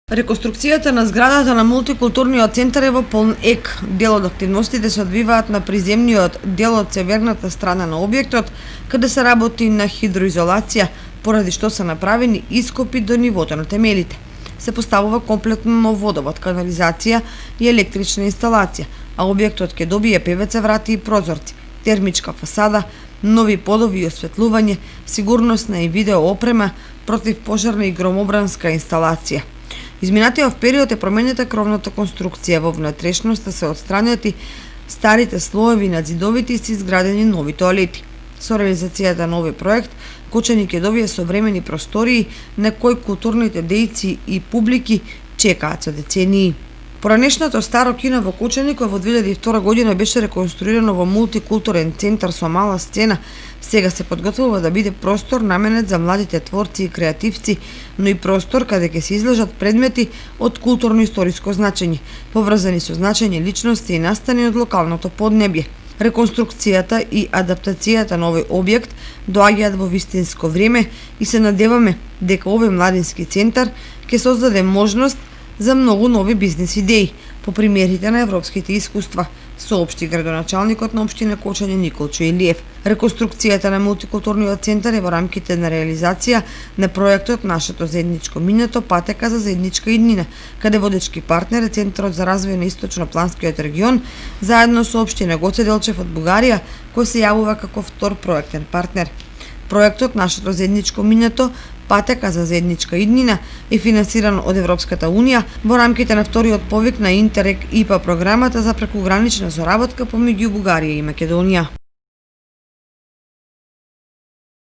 Реконструкцијата на зградата на мултикултурниот центар е во полн ек. Дел од активностите се одвиваат на приземниот дел од северната страна на објектот, каде се работи на хидроизолација, поради што се направени ископи до нивото на темелите. Се поставува комплетно нов водовод, канализација и електрична инсталација, а објектот ќе добие ПВЦ врати и прозорци, термичка фасада, нови подови и осветлување, сигурносна и видео опрема, противпожарна и громобранска инсталација. Изминатиот период е променета кровната конструкција, во внатрешноста се отстранети старите слоеви на ѕидовите и се изградени нови тоалети. Со реализацијата на овој проект, Кочани ќе добие современи простории на кои културните дејци и публики чекаат со децении. Поранешното старо кино во Кочани, кој во 2002 година беше реконструирано во мултикултурен центар со мала сцена, сега се подготвува да биде простор наменет за младите творци и креативци, но и простор каде ќе се изложат предмети од културно-историско значење, поврзани со значење личности и настани од локалното поднебје. Реконструкцијата и адаптацијата на овој објект доаѓаат во вистинско време и се надеваме дека овој младински центар ќе создаде можност за многу нови бизнис идеи, по примерите на европските искуства, соопшти градоначалникот на општина Кочани Николчо Илиев. Реконструкцијата на мултикултурниот центар е во рамките на реализација на проектот Нашето заедничко минато, патека за заедничка иднина, каде водечки партнер е Центарот за развој на Источно-Планскиот регион, заедно со општина Гоце Делчев од Бугарија, кој се јавува како втор проектен партнер. Проектот Нашето заедничко минато, патека за заедничка иднина е финансиран од Европската Унија во рамките на вториот повик на Интерек ИПА програмата за прекугранична соработка помеѓу Бугарија и Македонија.